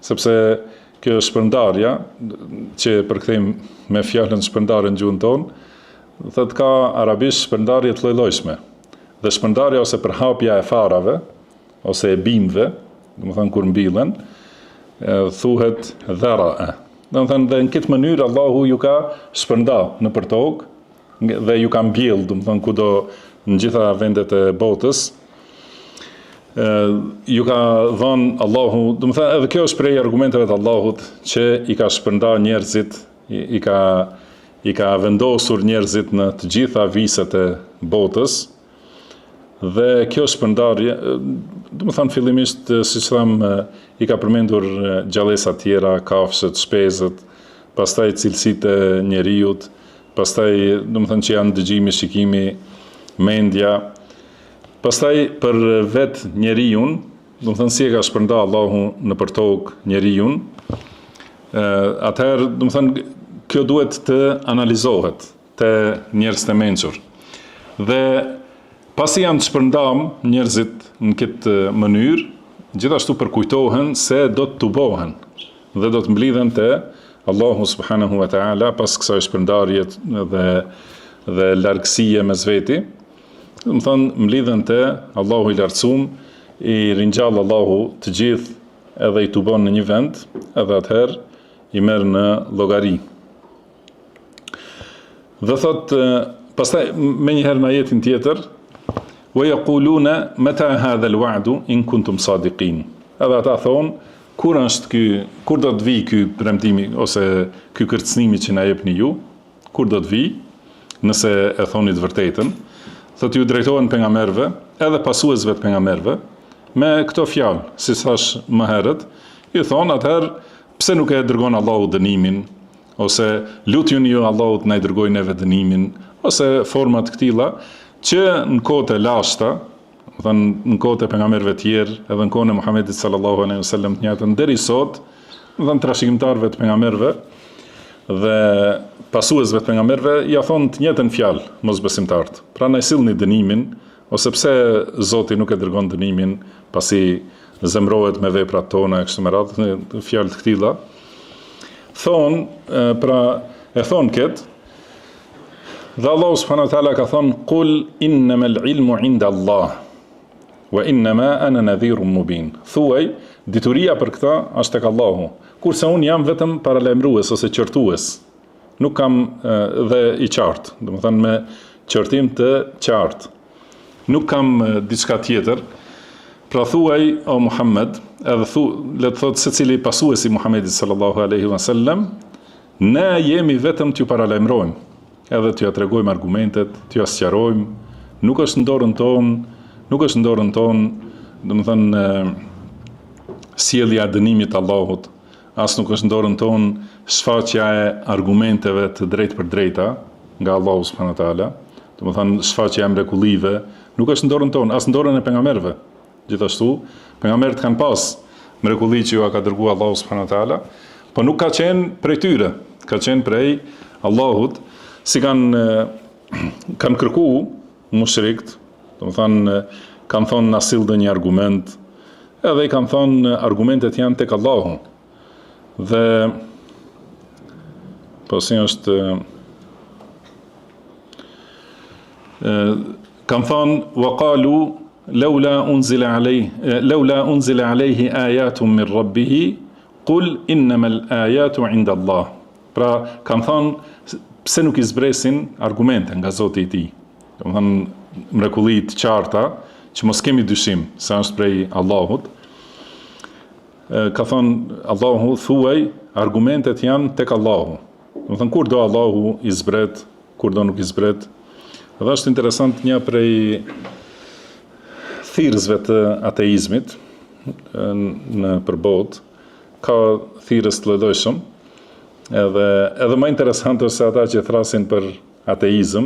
sepse kjo shpërndarja që përkthejmë me fjalën shpërndarje në gjuhën tonë, thotë ka arabisht shpërndarje të lloj-llojshme. Dhe shpërndarja ose përhapja e farave ose e bimëve, do të thonë kur mbillen, thuhet dhara'a. Do të thonë dhe në këtë mënyrë Allahu ju ka shpërnda nëpër tokë dhe ju ka mbjell, do të thonë kudo në gjitha vendet e botës. Ju ka dhënë Allahu, do të thonë edhe kjo është prej argumenteve të Allahut që i ka shpërnda njerëzit, i ka vendosur njerëzit në të gjitha viset e botës. Dhe kjo shpërndarje, do të thonë fillimisht, siç tham, i ka përmendur gjallësa të tjera, kafshët, shpezët, pastaj cilësitë e njerëzit, pastaj do të thonë që janë dëgjimi, shikimi, mendja. Pastaj për vetë njeriu, do të thonë si e ka shpërnda Allahu nëpër tokë njeriu, atëherë do të thonë kjo duhet të analizohet te njerëzit e mençur. Dhe pasi janë të shpërndam njerëzit në këtë mënyrë, gjithashtu përkujtohen se do të tubohen dhe do të mblidhen te Allahu subhanahu wa taala pas kësaj shpërndarje dhe largësie mes veti. Do të thonë mblidhen te Allahu i lartësuar, i ringjall Allahu të gjithë edhe i tubon në një vend, edhe atëherë i merr në llogari. Dhe thotë pastaj me njëherë në ajetin tjetër, وَيَقُولُونَ مَتَى هَذَا الْوَعْدُ إِن كُنتُمْ صَادِقِينَ. Edhe ata thonë, kur do të vi ky premtimi ose ky kërcënimi që na jepni ju, kur do të vi, nëse e thoni të vërtetën. Thotë ju drejtohen pejgamberëve, edhe pasuesve të pejgamberëve, me këto fjalë, si thash më herët, i thonë atëherë, pse nuk e dërgon Allahu dënimin, ose lutjuni ju Allahut na i dërgojë neve dënimin, ose forma të këtilla, që në kohët e lashta, në kohët e pejgamberëve të tjerë, edhe në kohën e Muhamedit sallallahu alaihi wasallam të njëjtën deri sot, trashëgimtarëve të pejgamberëve dhe pasuesve të pejgamberëve ja thonë të njëjtën fjalë mosbesimtarët. Pra na sillni dënimin, ose pse Zoti nuk e dërgon dënimin pasi zemrohet me veprat tona kështu me radhë, fjalë të këtilla. Thonë, pra e thonë këtë. Dhe Allahu subhanahu wa taala ka thonë, "Qul innamal ilmu 'inda Allah wa innama ana nadhirun mubin." Thuaj, dituria për këtë është tek Allahu, kurse unë jam vetëm paralajmërues ose qortues. Nuk kam dhe i qartë, do të thënë me qortim të qartë. Nuk kam diçka tjetër. Pra thuaj o Muhammed, edhe le të thotë secili pasuesi Muhamedit sallallahu alaihi wasallam, ne jemi vetëm t'ju paralajmërojmë, edhe t'ju tregojmë argumentet, t'ju sqarojmë, nuk është në dorën tonë, do të thënë sjellja e dënimit të Allahut, as nuk është në dorën tonë shfaqja e argumenteve të drejtë për drejta nga Allahu subhanahu wa taala, do të thënë shfaqja e mrekullive, nuk është në dorën tonë, as në dorën e pejgamberëve. Gjithashtu, pejgamberët kanë pas mrekulli që ju ka dërguar Allahu subhanahu wa taala, po nuk ka qenë prej tyre, ka qenë prej Allahut. Si kanë kërku mushrikt, do të thënë kanë thonë na sill një argument, edhe i kanë thonë argumentet janë tek Allahu. Dhe po si është kanë thonë waqalu laula unzila alayhi ayatun min rabbih qul innamal ayatu 'inda Allah. Pra kanë thonë pse nuk i zbresin argumente nga Zoti i tij. domethënë mrekulli të qarta që mos kemi dyshim se është prej Allahut. Ka thënë Allahu, thuaj, argumentet janë tek Allahu. Domethënë kur do Allahu i zbret, kur do nuk i zbret. Dhe është interesant një prej thirrësve të ateizmit në përbot, ka thirrës të llojshëm, edhe më interesant është se ata që thrasin për ateizëm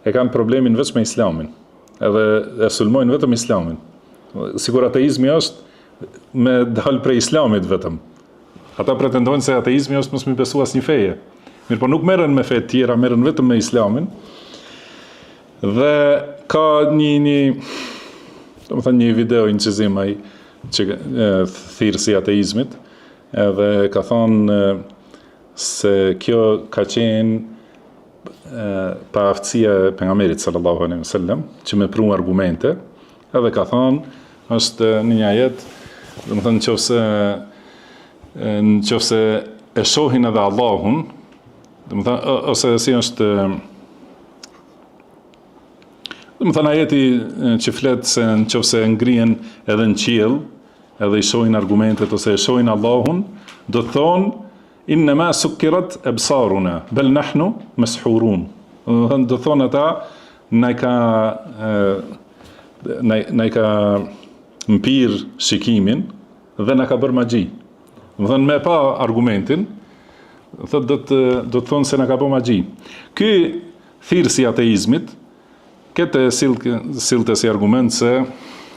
e kanë problemin vetëm me Islamin, edhe e sulmojnë vetëm Islamin. Sigur ateizmi është me dalë prej Islamit vetëm. Ata pretendojnë se ateizmi është mos mi besu asnjë feje. Mirë, po nuk merren me fe të tjera, merren vetëm me Islamin. Dhe ka një video incizim ai që thirrsi ateizmit, edhe ka thonë se kjo ka qenë pa aftësia e pejgamberit sallallahu alaihi wasallam që me pru argumente, edhe ka thonë është në një ajet, domethënë nëse e shohin edhe Allahun, domethënë ose si është domethënë ajeti që flet se nëse ngrihen edhe në qiell, edhe i shohin argumentet ose e shohin Allahun, do të thonë innama sukkirat absaruna bal nahnu mashhurun. Do thonë ata na ka mpir shikimin dhe na ka bërë magji. Do thënë me pa argumentin, do të thonë se na ka bërë magji. Ky thirrsi ateizmit këtë sillte si argument se,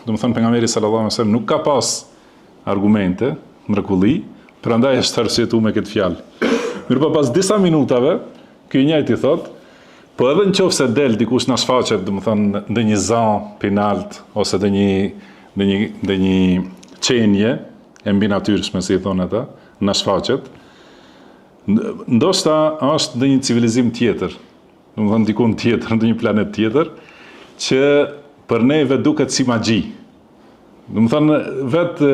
do të thënë pejgamberi sallallahu alaihi wasallam nuk ka pas argumente, mrekulli, prandaj është arsyetuar me këtë fjalë. Mirë, po pas disa minutave, ky i njëjti thotë, po edhe nëse del dikush na shfaqet, do të thënë ndonjë zan penalt ose ndonjë qenje e mbi natyrshme, si i thonë ata, na shfaqet, ndoshta është ndonjë civilizim tjetër, do të thënë dikun tjetër, ndonjë planet tjetër, që për neve duket si magji. Do të thënë vetë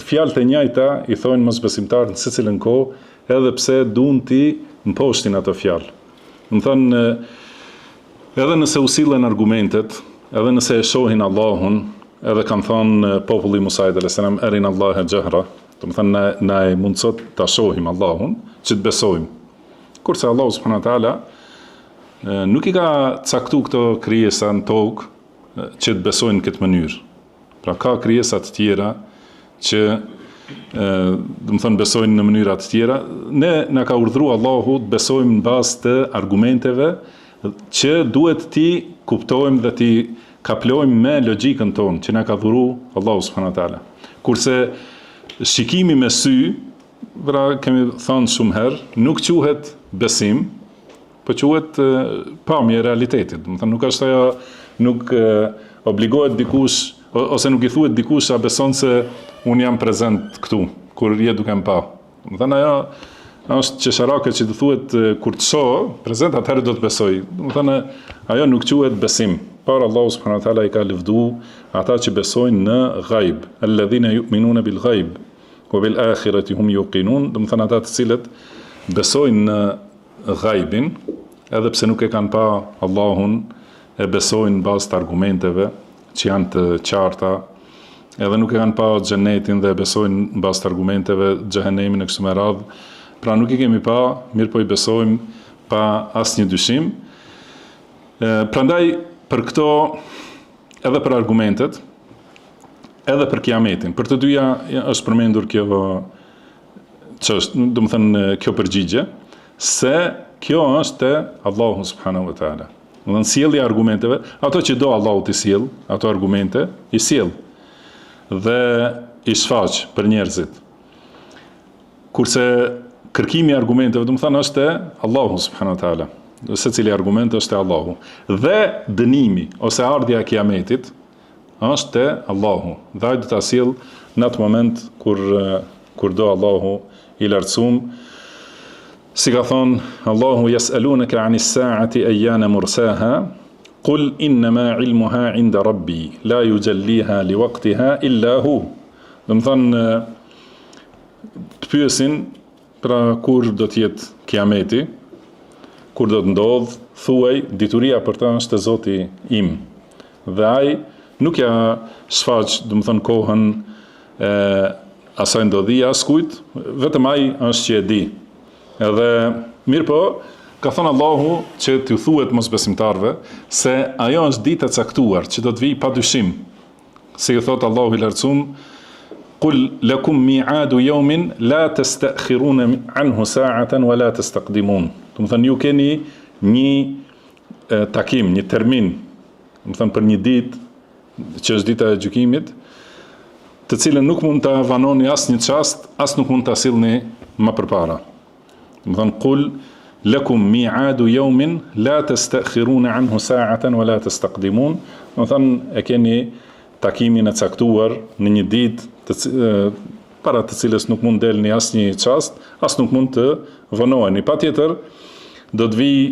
fjalët e njëjta i thonë mosbesimtarët në secilën kohë, edhe pse duan ti mposhtin ato fjalë. Do të thënë edhe nëse u sillen argumentet, edhe nëse e shohin Allahun, edhe kanë thënë populli Musa alayhis salam erin Allahe jahra, do të thënë na e mundsot ta shohim Allahun, që të besojmë. Kurse Allahu subhanahu wa taala nuk i ka caktuar këto krijesa në tokë që të besojnë në këtë mënyrë. Pra ka krijesa të tjera që do të thënë besojnë në mënyra të tjera. Ne na ka urdhëruar Allahu të besojmë në bazë të argumenteve që duhet ti kuptojmë dhe ti kaplojmë me logjikën tonë që na ka dhuruar Allahu subhanahu wa taala. Kurse shikimi me sy, pra kemi thënë shumë herë, nuk quhet besim, po quhet pamje e realitetit. Do të thënë nuk është ajo, nuk obligohet dikush ose nuk i thuhet dikush a beson se un jam prezent këtu kur je duke më pa. Do të thënë ajo është qesharake që të thuhet kur të shoh prezent, atëherë do të besoj. Do të thënë ajo nuk quhet besim. Por Allahu subhanahu wa taala i ka lëvdu ata që besojnë në ghaib, alladhina yu'minuna bil ghaib wa bil akhirati hum yuqinun, do të thënë ata të cilët besojnë në ghaibin, edhe pse nuk e kanë pa Allahun, e besojnë në bazë të argumenteve që janë të qarta, edhe nuk e kanë pa xhenetin dhe besojnë në bazë të argumenteve xhehenemin e kështu me radhë. Pra nuk i kemi pa, mirë po i besojmë pa asnjë dyshim. Prandaj për këto, edhe për argumentet, edhe për kiametin, për të dyja është përmendur kjo çështje, do të thënë kjo përgjigje, se kjo është te Allahu subhanahu wa taala. Do të thënë sjellja e argumenteve, ato që do Allahu të sjell, ato argumente i sjell dhe i shfaq për njerëzit. Kurse kërkimi i argumenteve, do të thënë është te Allahu subhanahu wa taala. Secili argument është te Allahu. Dhe dënimi ose ardhja e kiametit është te Allahu. Dhe ai do ta sjell në atë moment kur do Allahu i lartësuar. Si ka thonë Allahu yas'alunaka 'anis sa'ati ayyana mursaha qul innama 'ilmuha 'inda rabbi la yujalliha liwaqtiha illa hu. Do të thonë të pyesin pra kur do të jetë kiameti. kur do të ndodh, thuaj, dituria për ta është e Zoti im. Dhe ai nuk ja shfaq, domethënë kohën asaj ndodhia askujt, vetëm ai është që e di. Edhe mirë po, ka thënë Allahu që t'ju thuhet mosbesimtarve se ajo është ditë e caktuar që do të vijë padyshim. Se ju thot Allahu i lartësuar, "Qul lakum mi'adu yawmin la tasta'khiruna anhu sa'atan wa la tastaqdimun." Do të thënë ju keni një takim, një termin, do të thënë për një ditë që është dita e gjykimit, të cilën nuk mund ta vanoni as një çast, as nuk mund ta sillni më përpara. Do të thënë qul lakum mi'adu yawmin la tasta'khiruna anhu sa'atan wa la tastaqdimun. Do të thënë e keni takimin e caktuar në një ditë para të cilës nuk mund delni as një çast, as nuk mund të vonoheni. Patjetër do të vijë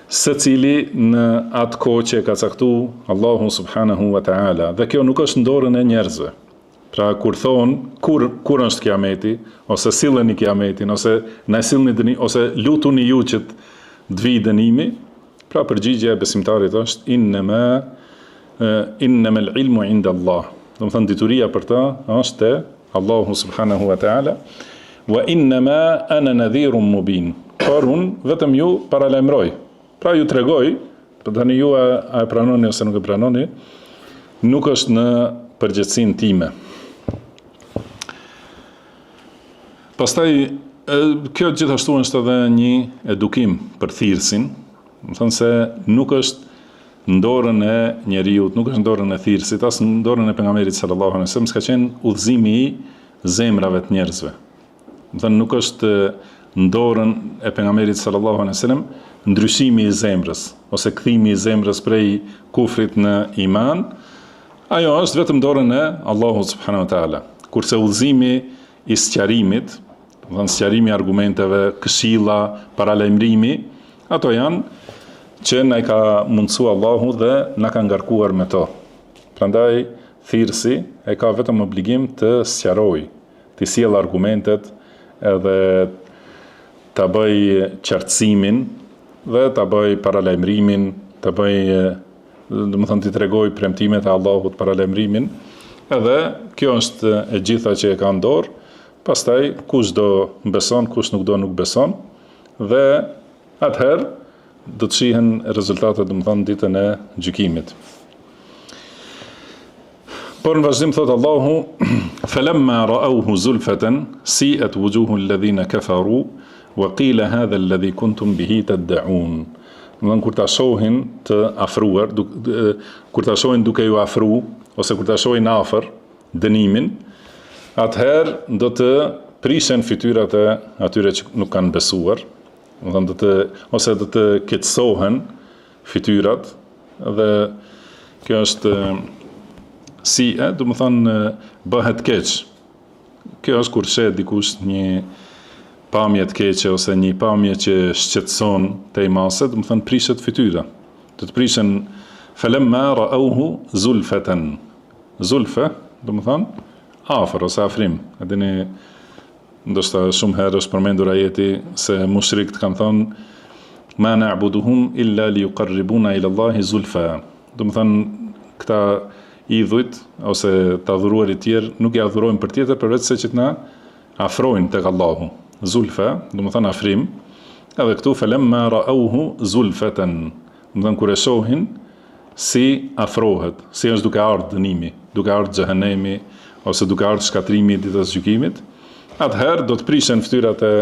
secili në atë kohë që ka caktuar Allahu subhanahu wa ta'ala. Dhe kjo nuk është në dorën e njerëzve. Pra kur thonë kur është kiameti, ose silleni kiametin, ose na sillni dënim, ose lutuni ju që të vijë dënimi, pra përgjigjja e besimtarit është innama al-ilmu 'inda Allah. Do të thënë dituria për ta është te Allahu subhanahu wa ta'ala. Wa innama ana nadhirun mubin. Por unë vetëm ju paralajmëroj. Pra ju tregoj, për tani ju a e pranoni ose nuk e pranoni, nuk është në përgjegjësinë time. Pastaj kjo gjithashtu është edhe një edukim për thirrsin, do të thënë se nuk është në dorën e njeriu, nuk është në dorën e thirrsit, as në dorën e pejgamberit sallallahu alaihi wasallam, s'ka qenë udhëzimi i zemrave të njerëzve. Do të thënë nuk është në dorën e pejgamberit sallallahu alaihi wasallam ndryshimi i zemrës ose kthimi i zemrës prej kufrit në iman. Ajo është vetëm dorën e Allahut subhanahu wa taala. Kurse udhëzimi i sqarimit, do të thënë sqarimi i argumenteve, këshilla, paralajmërimi, ato janë që na i ka mundsuar Allahu dhe na ka ngarkuar me to. Prandaj thirrsi e ka vetëm obligim të sqarojë, të sjellë argumentet edhe ta bëj qartësimin dhe ta bëj paralajmërimin, ta bëj, do të thënë të tregoj premtimet e Allahut, paralajmërimin. Edhe kjo është e gjitha që e ka në dorë. Pastaj kush do beson, kush nuk beson, dhe atëherë do të shihen rezultatet, do të thënë ditën e gjykimit. Por në vazhdim thot Allahu, "Falamma ra'awhu zulfatan si'at wujuhu alladhina kafaru wa qila hadha alladhi kuntum bihi tad'un." Do kur ta shohin të afruar, kur ta shohin duke ju afru ose kur ta shohin afër dënimin, atëherë do të prishen fytyrat e atyre që nuk kanë besuar, ose do të keqësohen fytyrat, dhe kjo është do të thonë bëhet keq. Kjo është kur shet dikush një pamje të keqe ose një pamje që shqetëson te mase, do të thonë prishet fytyra. Do të prishen falamma ra'awhu zulfatan. Zulfa, do të thonë afër ose afrim. A dini, ndoshta shumë herë është përmendur ajeti se mushrikët kanë thonë ma na'buduhum illa liyuqarribuna ila Allahi zulfa. Do të thonë këta idhujt ose të adhuruarit tjerë nuk i adhurojnë për tjetër përveç se që të na afrojnë tek Allahu. Zulfa, do të thonë afrim. Edhe këtu falamma ra'awhu zulfatan. Do të thonë kur e shohin si afrohet, si është duke ardhur dënimi, duke ardhur xhehenemi ose duke ardhur shkatrimi i ditës së gjykimit, atëherë do të prishen fytyrat e,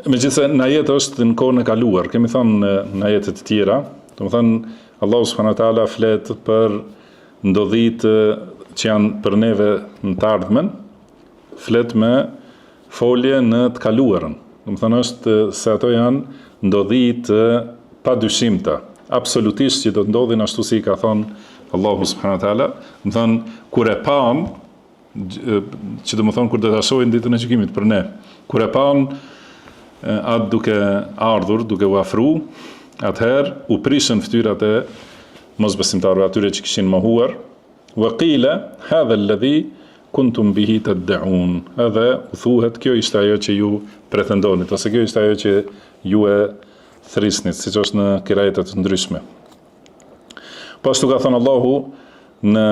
megjithëse në ajet është në kohën e kaluar, kemi thënë në ajetet të tjera, do të thënë Allahu subhanahu wa taala flet për ndodhitë që janë për neve në të ardhmen, flet me folje në të kaluarën. Do të thënë është se ato janë ndodhitë padyshimta, absolutisht që do të ndodhin ashtu si ka thënë Allahu subhanahu wa taala. Do të thënë kur e pam, që do të thonë kur do ta shohin ditën e gjykimit për ne, kur e pam atë duke ardhur, duke u afru, atëherë u prishën fytyrat e mosbesimtarëve, atyre që kishin mohuar. Wa qila hadha alladhi kuntum bihi tad'un. Edhe u thuhet kjo ishte ajo që ju pretendonit, ose kjo ishte ajo që ju e thrisnit, siç është në kirajetet të ndryshme. Po ashtu ka thënë Allahu në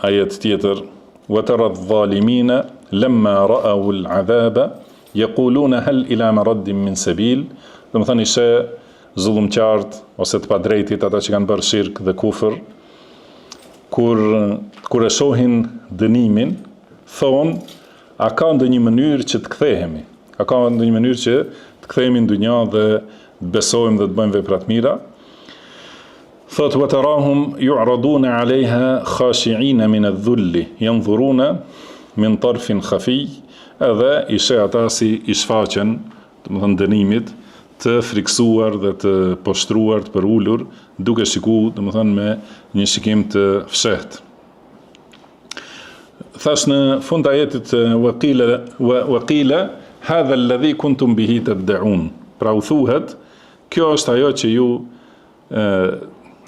ajet tjetër: "Wa tara adh-dhalimina lamma ra'aw al-'adhaba yaquluna hal ila maraddin min sabil." Do të thonë se zullumqart ose të padrejtit, ata që kanë bërë shirk dhe kufër, kur e shohin dënimin, thonë, a ka ndonjë mënyrë që të kthehemi? A ka ndonjë mënyrë që të kthehemi në dynja dhe të besojmë dhe të bëjmë vepra të mira? Thot: "Wa tarahum yu'raduna 'alayha khashi'ina min adh-dhulli yanzuruna min tarfin khafi." Edhe ishe ata si i shfaqen, domethënë dënimit, të friksuar dhe të poshtruar, të përulur, duke shikuar, domethënë me një shikim të fshehtë. Thash në fund të ajetit: "Waqila hadha alladhi kuntum bihi tad'un." Pra u thuhet, kjo është ajo që ju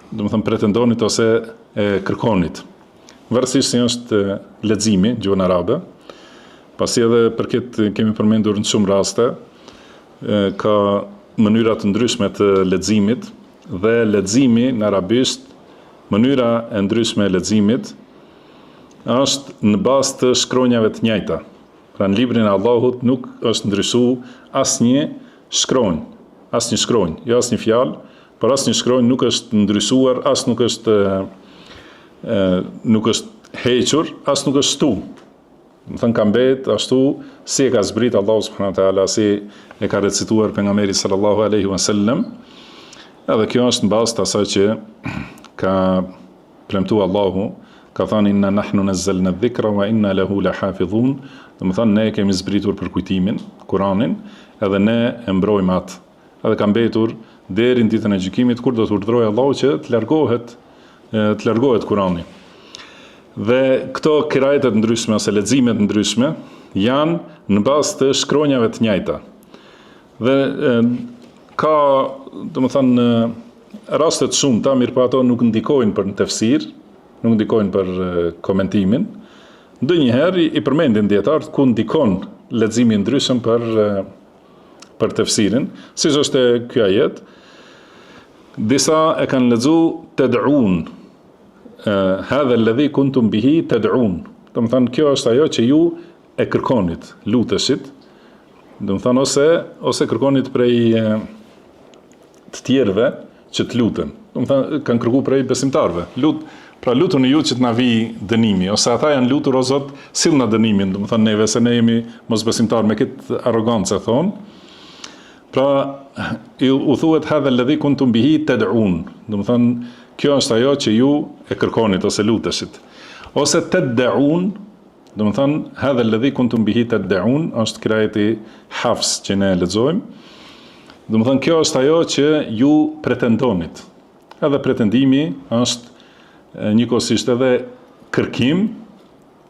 domethënë pretendonit ose e kërkonit. Varësisht se është leximi gjuhën arabe, pasi edhe për këtë kemi përmendur në shumë raste, ka mënyra të ndryshme të leximit dhe leximi në arabisht, mënyra e ndryshme e leximit është në bazë të shkronjave të njëjta. Pra në librin e Allahut nuk është ndryshuar asnjë shkronjë, jo asnjë fjalë, por asnjë shkronjë nuk është ndryshuar, as nuk është hequr, as nuk është shtu. Më thënë ka mbet ashtu si e ka zbrit Allahu subhanahu wa taala, si e ka recituar pejgamberi sallallahu alaihi wasallam. Edhe kjo është në bazë të asaj që ka premtuar Allahu, ka thënë inna nahnu nazzalna dhikra wa inna lahu lahafizun. Do të thonë ne kemi zbritur për kujtimin, Kur'anin, edhe ne e mbrojmë atë. Edhe ka mbetur deri në ditën e gjykimit kur do të urdhërojë Allahu që të largohet Kur'ani. Dhe këto kirajetet ndryshme ose leximet ndryshme janë në bazë të shkronjave të njëjta. Dhe ka, domethënë, raste të shumta, mirë po ato nuk ndikojnë për në tefsir, nuk ndikojnë për komentimin. Ndonjëherë i përmendin dietarët ku ndikon leximi i ndryshëm për tefsirin, siç është ky ajet. Disa e kanë lexuar tad'un, hadha alladhi kuntum bihi tad'un. Do të thonë kjo është ajo që ju e kërkonit, luteshit. Do të thonë ose kërkonit prej të tjerëve që të luten. Do të thonë kanë kërkuar prej besimtarëve. Pra lutuni ju që të na vi dënimi, ose ata janë lutur o Zot, sill na dënimin, do të thonë neve se ne jemi mosbesimtar me këtë arrogancë thonë. Pra u thuhet hadha alladhi kuntum bihi tad'un. Do të thonë kjo është ajo që ju e kërkonit ose luteshit. Ose tad'un, do të thonë hadha alladhi kuntum bihi tad'un, është kirajeti Hafs që ne lexojmë. Do të thonë kjo është ajo që ju pretendonit. Edhe pretendimi është njëkohësisht edhe kërkim,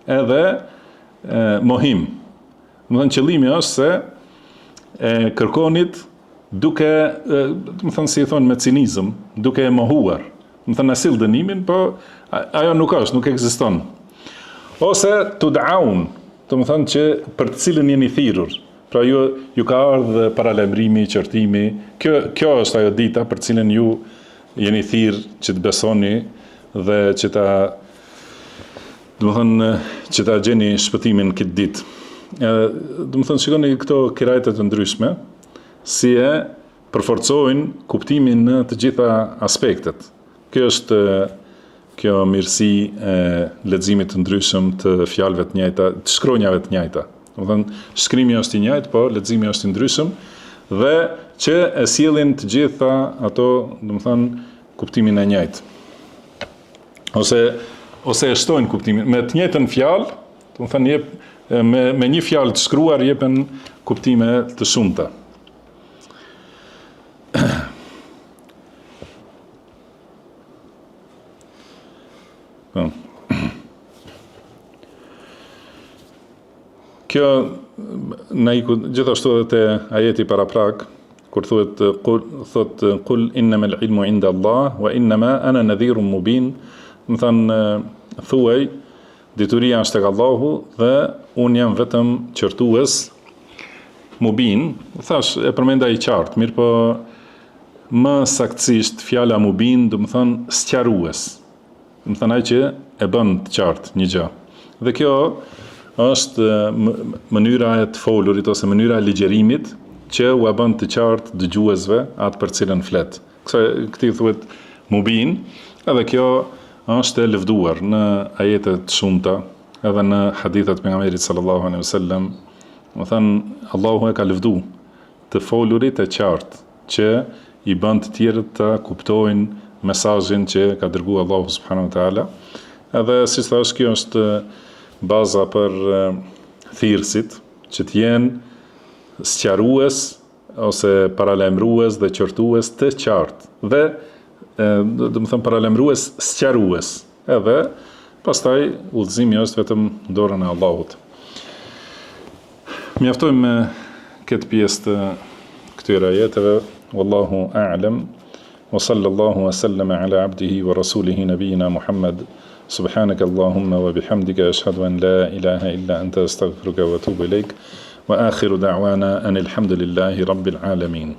edhe mohim. Do të thonë qëllimi është se e kërkonit duke, do të thonë si i thonë me cinizëm, duke e mohuar. Do të thonë asil dënimin, po ajo nuk ekziston. Ose tud'aun, do të thonë që për të cilën jeni thirrur. Pra ju ka ardhur paralajmërimi, qortimi. Kjo është ajo dita për cilën ju jeni thirrur që të besoni dhe që ta gjeni shpëtimin këtë ditë. Do të thonë shikoni këto kirajetet të ndryshme si e përforcojnë kuptimin në të gjitha aspektet. Kjo është kjo mirësi e leximit të ndryshëm të fjalëve të njëjta, të shkronjave të njëjta. Do të thonë shkrimi është i njëjtë, por leximi është i ndryshëm dhe që e sjellin të gjitha ato, do të thonë kuptimin e njëjtë. Ose e shtojnë kuptimin me të njëjtën fjalë, do të thonë me një fjalë të shkruar jepen kuptime të shumta. Kjo na iku gjithashtu edhe te ajeti paraprak, kur thot qul innamal ilmu inda Allah wa innama ana nadhirun mubin. Do të thonë thuaj dituria është tek Allahu dhe un jam vetëm qortues mubin. Thash e përmenda i qartë, mirë po më saktësisht fjala mubin do të thonë sqarues. Do të thonë ai që e bën të qartë një gjë. Dhe kjo është mënyra e të folurit ose mënyra e ligjerimit që u bën të qartë dëgjuesve atë për cilën flet. Këtij thuhet mubin, edhe kjo është e lëvduar në ajete të shumta, edhe në hadithet e pejgamberit sallallahu alaihi wasallam. Do thënë Allahu e ka lëvdu të folurit e qartë që i bën të tjerët të kuptojnë mesazhin që ka dërguar Allahu subhanahu wa taala. Edhe siç thash, kjo është baza për thirrësit që të jenë sqarues ose paralajmërues dhe qortues të qartë dhe do të them paralajmërues sqarues. Edhe pastaj udhëzimi është vetëm në dorën e Allahut. Mjaftojmë me këtë pjesë të këtyre ajeteve. Wallahu a'lam. Wa sallallahu wa sallama ala abdihi wa rasulihi nabiyina Muhammad. سبحانك اللهم وبحمدك أشهد أن لا إله إلا أنت أستغفرك وأتوب إليك وآخر دعوانا أن الحمد لله رب العالمين.